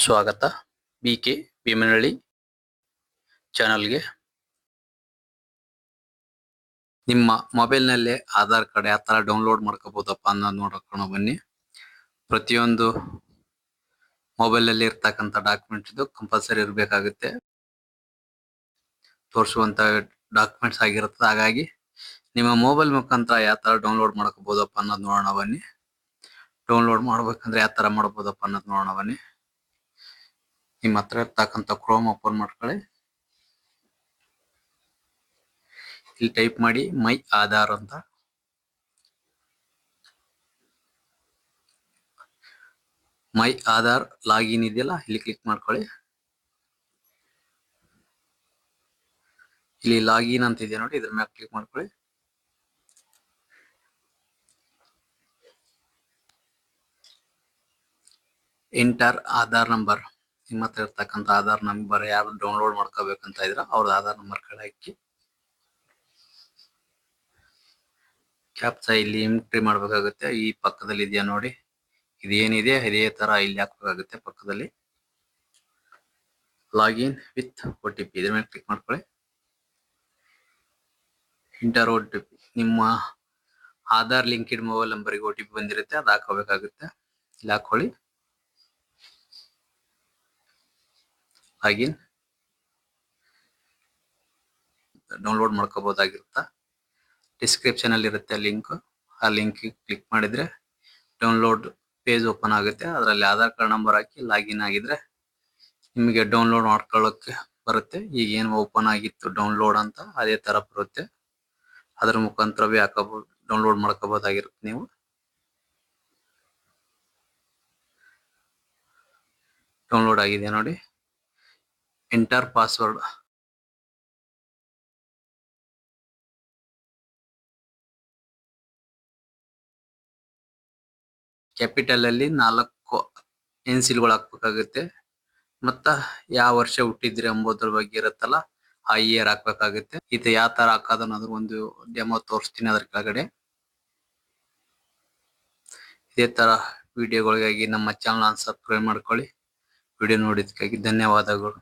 ಸ್ವಾಗತ ಬಿಕೆ ಭೀಮನಹಳ್ಳಿ ಚಾನಲ್ಗೆ. ನಿಮ್ಮ ಮೊಬೈಲ್ನಲ್ಲೇ ಆಧಾರ್ ಕಾರ್ಡ್ ಯಾವ ತರ ಡೌನ್ಲೋಡ್ ಮಾಡ್ಕೋಬಹುದಪ್ಪ ಅನ್ನೋದು ನೋಡೋಣ ಬನ್ನಿ. ಪ್ರತಿಯೊಂದು ಮೊಬೈಲ್ ಅಲ್ಲಿ ಇರ್ತಕ್ಕಂಥ ಡಾಕ್ಯುಮೆಂಟ್ಸ್ ಇದು ಕಂಪಲ್ಸರಿ ಇರಬೇಕಾಗುತ್ತೆ, ತೋರಿಸುವಂತ ಡಾಕ್ಯುಮೆಂಟ್ಸ್ ಆಗಿರುತ್ತೆ. ಹಾಗಾಗಿ ನಿಮ್ಮ ಮೊಬೈಲ್ ಮುಖಾಂತರ ಯಾವ ತರ ಡೌನ್ಲೋಡ್ ಮಾಡ್ಕೋಬಹುದಪ್ಪ ಅನ್ನೋದು ನೋಡೋಣ ಬನ್ನಿ. ಡೌನ್ಲೋಡ್ ಮಾಡ್ಬೇಕಂದ್ರೆ ಯಾವ ತರ ಮಾಡಬಹುದಪ್ಪ ಅನ್ನೋದು ನೋಡೋಣ ಬನ್ನಿ. ನಿಮ್ಮ ಹತ್ರ ಇರ್ತಕ್ಕಂಥ ಕ್ರೋಮ್ ಓಪನ್ ಮಾಡ್ಕೊಳ್ಳಿ. ಇಲ್ಲಿ ಟೈಪ್ ಮಾಡಿ ಮೈ ಆಧಾರ್ ಅಂತ. ಮೈ ಆಧಾರ್ ಲಾಗಿನ್ ಇದೆಯಲ್ಲ, ಇಲ್ಲಿ ಕ್ಲಿಕ್ ಮಾಡ್ಕೊಳ್ಳಿ. ಇಲ್ಲಿ ಲಾಗಿನ್ ಅಂತ ಇದೆ ನೋಡಿ, ಇದ್ರ ಮೇಲೆ ಕ್ಲಿಕ್ ಮಾಡ್ಕೊಳ್ಳಿ. Enter Aadhaar number. ನಿಮ್ಮ ಹತ್ರ ಇರ್ತಕ್ಕಂಥ ಆಧಾರ್ ನಂಬರ್ ಯಾರು ಡೌನ್ಲೋಡ್ ಮಾಡ್ಕೋಬೇಕಂತ ಇದ್ರ ಅವ್ರದ್ದು ಆಧಾರ್ ನಂಬರ್ ಕಡೆ ಹಾಕಿ ಕ್ಯಾಪ್ಚಾ ಇಲ್ಲಿ ಎಂಟ್ರಿ ಮಾಡ್ಬೇಕಾಗುತ್ತೆ. ಈ ಪಕ್ಕದಲ್ಲಿ ಇದೆಯಾ ನೋಡಿ, ಇದೇನಿದೆ ಇದೇ ತರ ಇಲ್ಲಿ ಹಾಕ್ಬೇಕಾಗುತ್ತೆ. ಪಕ್ಕದಲ್ಲಿ ಲಾಗಿನ್ ವಿತ್ OTP ಇದ್ರ ಮೇಲೆ ಕ್ಲಿಕ್ ಮಾಡ್ಕೊಳ್ಳಿ. ಇಂಟರ್ OTP, ನಿಮ್ಮ ಆಧಾರ್ ಲಿಂಕ್ಡ್ ಮೊಬೈಲ್ ನಂಬರ್ಗೆ OTP ಬಂದಿರುತ್ತೆ, ಅದು ಹಾಕೋಬೇಕಾಗುತ್ತೆ. ಇಲ್ಲಿ ಹಾಕೊಳ್ಳಿ. Login download ಮಾಡ್ಕೋಬಹುದಾಗಿರುತ್ತಾ. ಡಿಸ್ಕ್ರಿಪ್ಷನ್ ಅಲ್ಲಿ ಇರುತ್ತೆ ಲಿಂಕ್, ಆ ಲಿಂಕ್ ಕ್ಲಿಕ್ ಮಾಡಿದ್ರೆ ಡೌನ್ಲೋಡ್ ಪೇಜ್ ಓಪನ್ ಆಗುತ್ತೆ. ಅದರಲ್ಲಿ ಆಧಾರ್ ಕಾರ್ಡ್ ನಂಬರ್ ಹಾಕಿ ಲಾಗಿನ್ ಆಗಿದ್ರೆ ನಿಮಗೆ ಡೌನ್ಲೋಡ್ ಮಾಡ್ಕೊಳ್ಳೋಕೆ ಬರುತ್ತೆ. ಈಗ ಏನು ಓಪನ್ ಆಗಿತ್ತು ಡೌನ್ಲೋಡ್ ಅಂತ, ಅದೇ ತರ ಬರುತ್ತೆ. ಅದರ ಮುಖಾಂತರವೇ ಹಾಕಬಹುದು, ಡೌನ್ಲೋಡ್ ಮಾಡ್ಕೋಬಹುದಾಗಿರುತ್ತೆ. ನೀವು ಡೌನ್ಲೋಡ್ ಆಗಿದೆ ನೋಡಿ. Enter password. ಕ್ಯಾಪಿಟಲ್ ಅಲ್ಲಿ 4 ಎನ್ಸಿಲ್ಗಳು ಹಾಕ್ಬೇಕಾಗುತ್ತೆ. ಮತ್ತ ಯಾವ ವರ್ಷ ಹುಟ್ಟಿದ್ರಿ ಎಂಬುದ್ರ ಬಗ್ಗೆ ಇರುತ್ತಲ್ಲ, ಆ ಇಯರ್ ಹಾಕ್ಬೇಕಾಗುತ್ತೆ. ಇದು ಯಾವ ತರ ಹಾಕೋದು ಅನ್ನೋದು ಒಂದು ಡೆಮೋ ತೋರಿಸ್ತೀನಿ ಅದ್ರ ಕೆಳಗಡೆ. ಇದೇ ತರ ವಿಡಿಯೋಗಳಿಗಾಗಿ ನಮ್ಮ ಚಾನಲ್ ಸಬ್ಸ್ಕ್ರೈಬ್ ಮಾಡ್ಕೊಳ್ಳಿ. ವಿಡಿಯೋ ನೋಡಿದ್ದಕ್ಕಾಗಿ ಧನ್ಯವಾದಗಳು.